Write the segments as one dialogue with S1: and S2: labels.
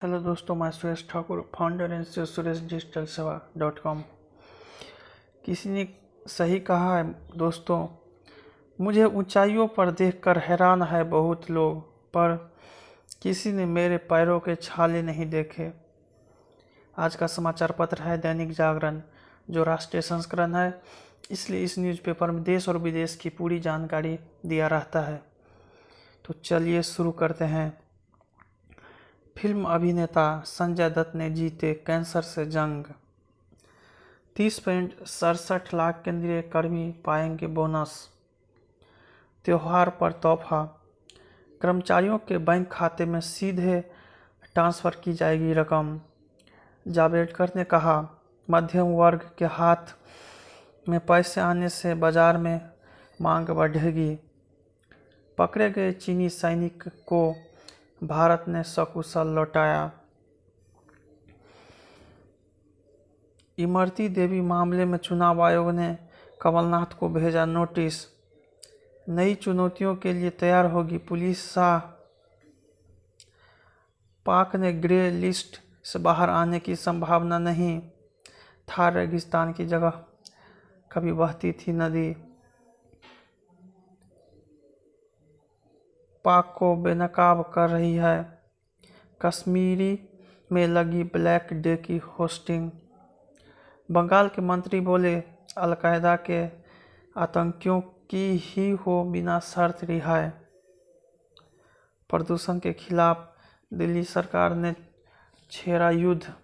S1: Hello दोस्तों, मैं Suresh Thakur, founder and Suresh digital सेवा .com। किसी ने सही कहा है दोस्तों, मुझे ऊंचाइयों पर देखकर हैरान है बहुत लोग, पर किसी ने मेरे पैरों के छाले नहीं देखे। आज का समाचार पत्र है दैनिक जागरण, जो राष्ट्रीय संस्करण है, इसलिए इस न्यूज़पेपर में देश और विदेश की पूरी जानकारी दिया रहता है। तो चलिए शुरू करते हैं। फिल्म अभिनेता संजय दत्त ने जीते कैंसर से जंग। 30.67 लाख केंद्रीय कर्मी पाएंगे बोनस। त्योहार पर तोहफा, कर्मचारियों के बैंक खाते में सीधे ट्रांसफर की जाएगी रकम। जावड़ेकर ने कहा, मध्यम वर्ग के हाथ में पैसे आने से बाजार में मांग बढ़ेगी। पकड़े गए चीनी सैनिक को भारत ने सकुशल लौटाया। इमरती देवी मामले में चुनाव आयोग ने कमलनाथ को भेजा नोटिस। नई चुनौतियों के लिए तैयार होगी पुलिस। शाह, पाक ने ग्रे लिस्ट से बाहर आने की संभावना नहीं। थार रेगिस्तान की जगह कभी बहती थी नदी। पाक को बेनकाब कर रही है। कश्मीरी में लगी ब्लैक डे की होस्टिंग। बंगाल के मंत्री बोले, अलकायदा के आतंकियों की ही हो बिना शर्त रिहाई। प्रदूषण के खिलाफ दिल्ली सरकार ने छेड़ा युद्ध।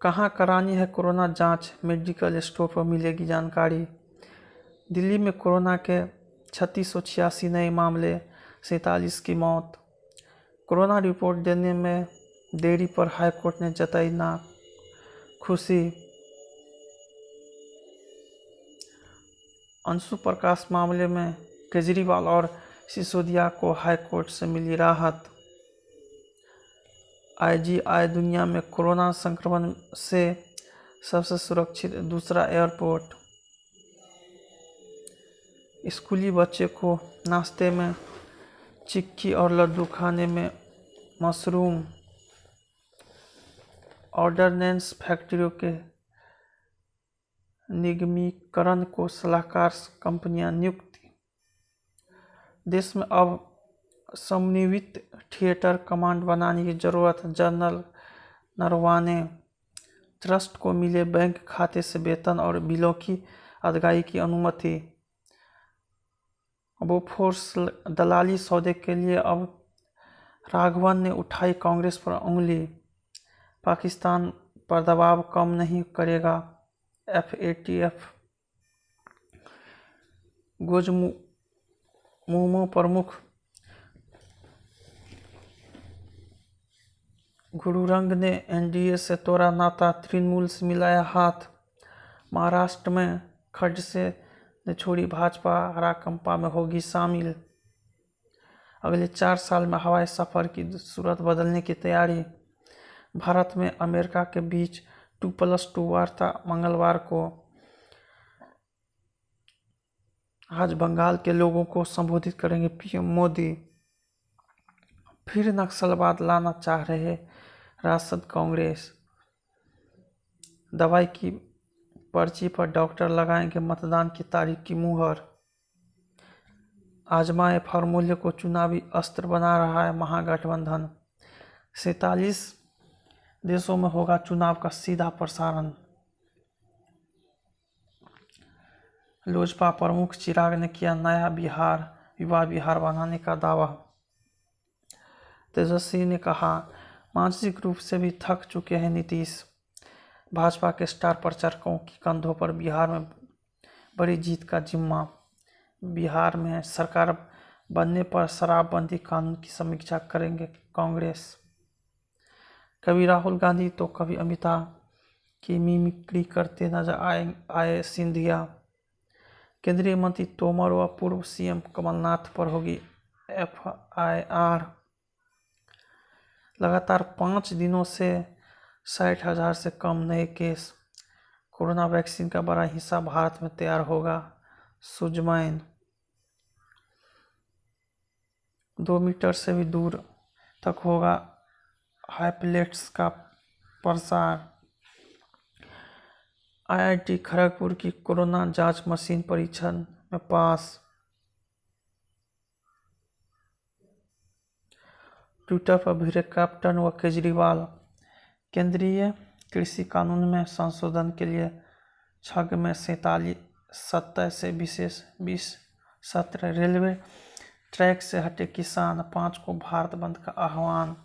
S1: कहाँ करानी है कोरोना जांच, मेडिकल स्टोर पर मिलेगी जानकारी। दिल्ली में कोरोना के 3686 नए मामले, 47 की मौत। कोरोना रिपोर्ट देने में देरी पर हाईकोर्ट ने जताई ना खुशी। अंशु प्रकाश मामले में केजरीवाल और सिसोदिया को हाईकोर्ट से मिली राहत। आईजीआई दुनिया में कोरोना संक्रमण से सबसे सुरक्षित दूसरा एयरपोर्ट। स्कूली बच्चे को नाश्ते में चिक्की और लड्डू खाने में मशरूम। ऑर्डिनेंस फैक्ट्रियों के निगमीकरण को सलाहकार कंपनियां नियुक्त। देश में अब समन्वित थिएटर कमांड बनाने की जरूरत। जनरल नरवाने। ट्रस्ट को मिले बैंक खाते से वेतन और बिलों की अदायगी की अनुमति। बोफोर्स दलाली सौदे के लिए अब राघवन ने उठाई कांग्रेस पर उंगली। पाकिस्तान पर दबाव कम नहीं करेगा FATF। गोजमुमो प्रमुख गुरुरंग ने NDA से तोड़ा नाता, तृणमूल से मिलाया हाथ। महाराष्ट्र में खडसे ने छोड़ी भाजपा, राकांपा में होगी शामिल। अगले 4 साल में हवाई सफर की सूरत बदलने की तैयारी। भारत में अमेरिका के बीच 2+2 वार्ता मंगलवार को। आज बंगाल के लोगों को संबोधित करेंगे PM मोदी। फिर नक्सलवाद लाना चाह रहे राजद कांग्रेस। दवाई की पर्ची पर डॉक्टर लगाएंगे मतदान की तारीख की मुहर। आजमाए फार्मूले को चुनावी अस्त्र बना रहा है महागठबंधन। 47 देशों में होगा चुनाव का सीधा प्रसारण। लोजपा प्रमुख चिराग ने किया नया बिहार, युवा बिहार बनाने का दावा। तेजस्वी ने कहा, मानसिक रूप से भी थक चुके हैं नीतीश। भाजपा के स्टार प्रचारकों की कंधों पर बिहार में बड़ी जीत का जिम्मा। बिहार में सरकार बनने पर शराबबंदी कानून की समीक्षा करेंगे कांग्रेस। कभी राहुल गांधी तो कभी अमिताभ की मिमिक्री करते नजर आए सिंधिया। केंद्रीय मंत्री तोमर व पूर्व CM कमलनाथ पर होगी FIR। लगातार 5 दिनों से 60,000 से कम नए केस। कोरोना वैक्सीन का बड़ा हिस्सा भारत में तैयार होगा। सुजमैन। 2 मीटर से भी दूर तक होगा हाइपलेट्स का प्रसार। IIT खड़गपुर की कोरोना जांच मशीन परीक्षण में पास। ट्विटर पर भिड़े कैप्टन व केजरीवाल। केंद्रीय कृषि कानून में संशोधन के लिए छग में 47 से विशेष 20 सत्र। रेलवे ट्रैक से हटे किसान, 5 को भारत बंद का आह्वान।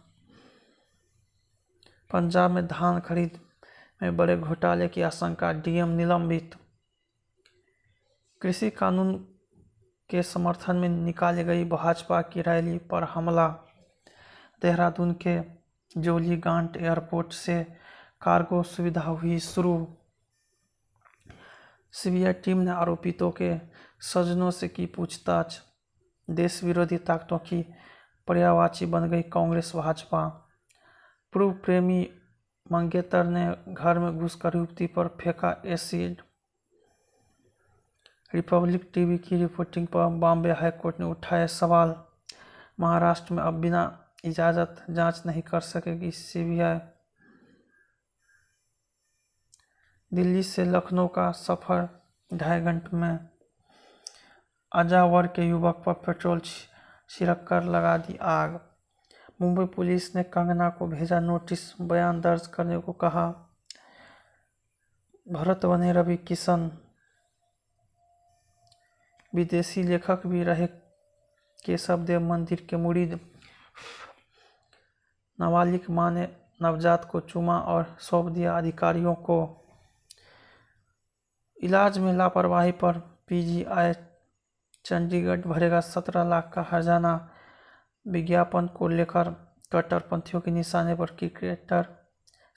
S1: पंजाब में धान खरीद में बड़े घोटाले की आशंका, डीएम निलंबित। कृषि कानून के समर्थन में निकाली गई भाजपा की रैली पर हमला। देहरादून के जोलीगांट एयरपोर्ट से कार्गो सुविधा हुई शुरू। सीबीआई टीम ने आरोपितों के स्वजनों से की पूछताछ। देश विरोधी ताकतों की पर्यायवाची बन गई कांग्रेस भाजपा। पूर्व प्रेमी मंगेतर ने घर में घुसकर युवती पर फेंका एसिड। रिपब्लिक टीवी की रिपोर्टिंग पर बॉम्बे हाईकोर्ट ने उठाए सवाल। महाराष्ट्र में अब बिना इजाजत जांच नहीं कर सकेगी सीबीआई। दिल्ली से लखनऊ का सफर 2.5 घंटे में। अजावर के युवक पर पेट्रोल छिड़ककर लगा दी आग। मुंबई पुलिस ने कंगना को भेजा नोटिस, बयान दर्ज करने को कहा। भरत बने रवि किशन। विदेशी लेखक भी रहे केशव देव मंदिर के मुरीद। नाबालिग मां ने नवजात को चूमा और सौंप दिया अधिकारियों को। इलाज में लापरवाही पर पीजीआई चंडीगढ़ भरेगा 17 लाख का हर्जाना। विज्ञापन को लेकर कट्टरपंथियों के निशाने पर क्रिकेटर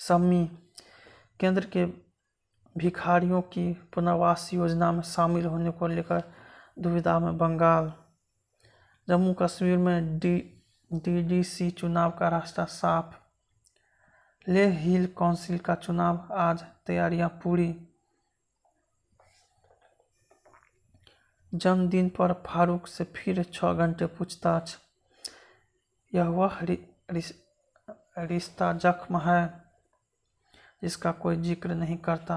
S1: शम्मी। केंद्र के भिखारियों की पुनर्वास योजना में शामिल होने को लेकर दुविधा में बंगाल। जम्मू कश्मीर में डीडीसी चुनाव का रास्ता साफ। लेह हिल काउंसिल का चुनाव आज, तैयारियां पूरी। जन्मदिन पर फारूक से फिर 6 घंटे पूछताछ। यह वह रिश्ता जख्म है जिसका कोई जिक्र नहीं करता।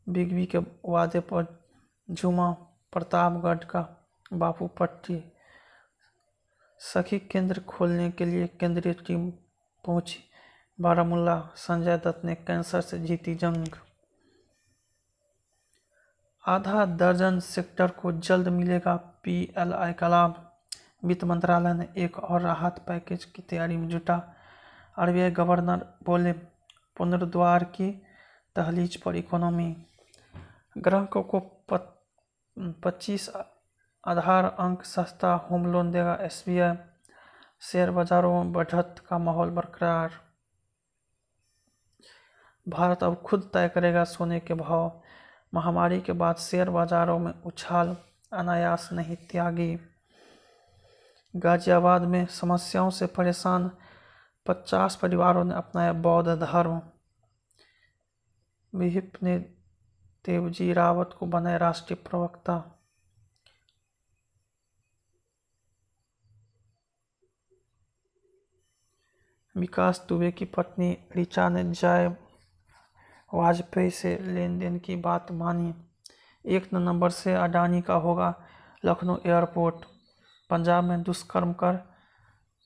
S1: बिग बी के वादे पर झूमा प्रतापगढ़ का बापू पट्टी। सखी केंद्र खोलने के लिए केंद्रीय टीम पहुंची बारामूला। संजय दत्त ने कैंसर से जीती जंग। आधा दर्जन सेक्टर को जल्द मिलेगा पीएलआई का लाभ। वित्त मंत्रालय ने एक और राहत पैकेज की तैयारी में जुटा। आरबीआई गवर्नर बोले, पुनरुद्धार की दहलीज पर इकोनॉमी। ग्राहकों को 25 आधार अंक सस्ता होम लोन देगा एसबीआई। शेयर बाजारों में बढ़त का माहौल बरकरार। भारत अब खुद तय करेगा सोने के भाव। महामारी के बाद शेयर बाजारों में उछाल, अनायास नहीं त्यागी। गाजियाबाद में समस्याओं से परेशान 50 परिवारों ने अपनाया बौद्ध धर्म। विहिप ने देवजी रावत को बनाया राष्ट्रीय प्रवक्ता। विकास दुबे की पत्नी ऋचा ने जय वाजपेयी से लेन देन की बात मानी। 1 नवंबर से अडानी का होगा लखनऊ एयरपोर्ट। पंजाब में दुष्कर्म कर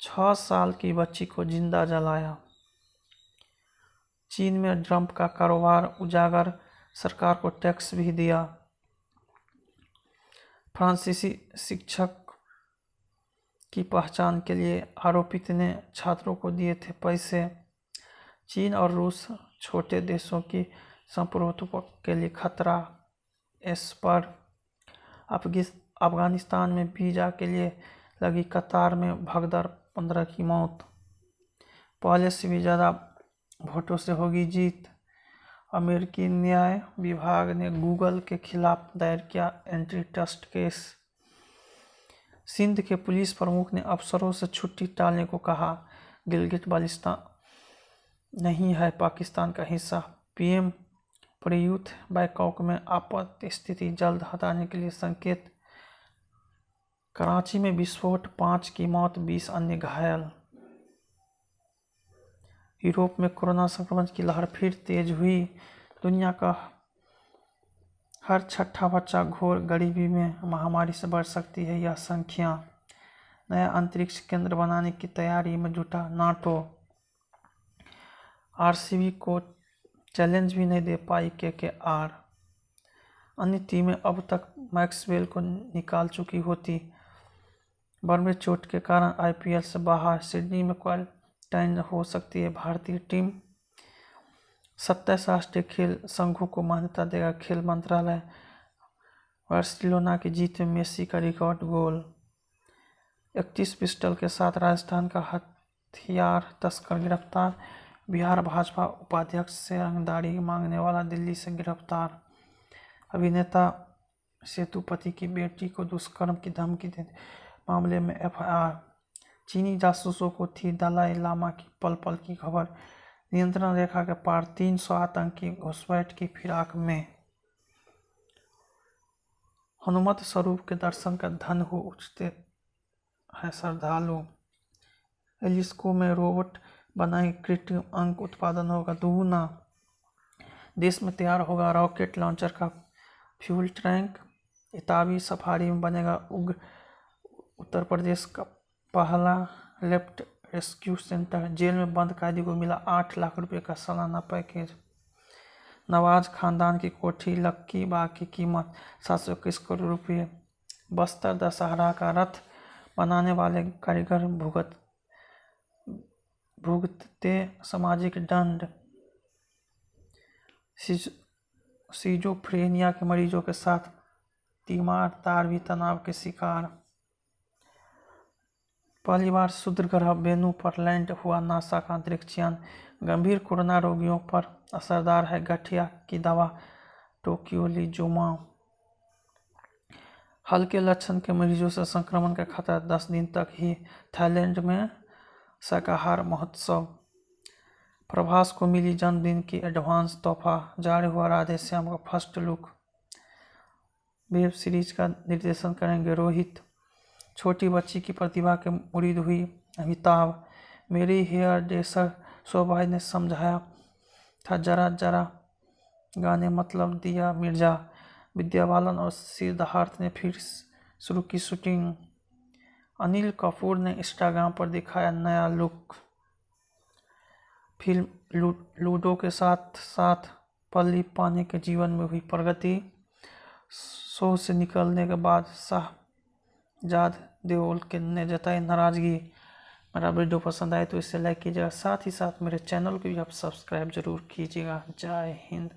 S1: 6 साल की बच्ची को जिंदा जलाया। चीन में ट्रंप का कारोबार उजागर, सरकार को टैक्स भी दिया। फ्रांसीसी शिक्षक की पहचान के लिए आरोपित ने छात्रों को दिए थे पैसे। चीन और रूस छोटे देशों की संप्रभुत्व के लिए खतरा। इस पर अफगानिस्तान में वीजा के लिए लगी कतार में भगदड़, 15 की मौत। पहले से भी ज़्यादा वोटों से होगी जीत। अमेरिकी न्याय विभाग ने गूगल के खिलाफ दायर किया एंटी ट्रस्ट केस। सिंध के पुलिस प्रमुख ने अफसरों से छुट्टी टालने को कहा। गिलगिट बाल्टिस्तान नहीं है पाकिस्तान का हिस्सा। पीएम प्रयुत बैंकॉक में आपात स्थिति जल्द हटाने के लिए संकेत। कराची में विस्फोट, 5 की मौत, 20 अन्य घायल। यूरोप में कोरोना संक्रमण की लहर फिर तेज हुई। दुनिया का हर छठा बच्चा घोर गरीबी में। महामारी से बढ़ सकती है यह संख्या। नया अंतरिक्ष केंद्र बनाने की तैयारी में जुटा नाटो। आरसीबी को चैलेंज भी नहीं दे पाई केकेआर। अन्य टीमें अब तक मैक्सवेल को निकाल चुकी होती। बर्मे चोट के कारण आईपीएल से बाहर। सिडनी में क्वारंटाइन हो सकती है भारतीय टीम। 27 राष्ट्रीय खेल संघों को मान्यता देगा खेल मंत्रालय। बार्सिलोना की जीत में मेसी का रिकॉर्ड गोल। 31 पिस्टल के साथ राजस्थान का हथियार तस्कर गिरफ्तार। बिहार भाजपा उपाध्यक्ष से रंगदारी मांगने वाला दिल्ली से गिरफ्तार। अभिनेता सेतुपति की बेटी को दुष्कर्म की धमकी देने मामले में एफआईआर। चीनी जासूसों को थी दलाई लामा की पल पल की खबर। नियंत्रण रेखा के पार 300 आतंकी घुसपैठ की फिराक में। हनुमत स्वरूप के दर्शन का धन हो उठते हैं श्रद्धालु। एलिस्को में रोबोट बनाए कृत्रिम अंग उत्पादन होगा दोगुना। देश में तैयार होगा रॉकेट लॉन्चर का फ्यूल टैंक। इताबी सफारी में बनेगा उत्तर प्रदेश का पहला लेफ्ट रेस्क्यू सेंटर। जेल में बंद कैदी को मिला 8 लाख रुपए का सालाना पैकेज। नवाज खानदान की कोठी लक्की बाग की कीमत 721 करोड़ रुपए। बस्तर दशहरा का रथ बनाने वाले कारीगर भुगतते सामाजिक दंड। सिजोफ्रेनिया के मरीजों के साथ तीमारदार भी तनाव के शिकार। पहली बार क्षुद्र ग्रह वेनु पर लैंड हुआ नासा का अंतरिक्ष यान। गंभीर कोरोना रोगियों पर असरदार है गठिया की दवा टोक्योलिजुमाब। हल्के लक्षण के मरीजों से संक्रमण का खतरा 10 दिन तक ही। थाईलैंड में शाकाहार महोत्सव। प्रभास को मिली जन्मदिन की एडवांस तोहफा। जारी हुआ राधे श्याम का फर्स्ट लुक। वेब सीरीज का निर्देशन करेंगे रोहित। छोटी बच्ची की प्रतिभा के मुरीद हुई अमिताभ। मेरी हेयर ड्रेसर शोभा ने समझाया था जरा जरा गाने मतलब दिया मिर्जा। विद्या बालन और सिद्धार्थ ने फिर शुरू की शूटिंग। अनिल कपूर ने इंस्टाग्राम पर दिखाया नया लुक। फिल्म लूडो के साथ साथ पल्ली पानी के जीवन में हुई प्रगति। शो से निकलने के बाद शाहजाद देओल ने जताई नाराजगी। मेरा वीडियो पसंद आए तो इसे लाइक कीजिएगा, साथ ही साथ मेरे चैनल को भी आप सब्सक्राइब जरूर कीजिएगा। जय हिंद।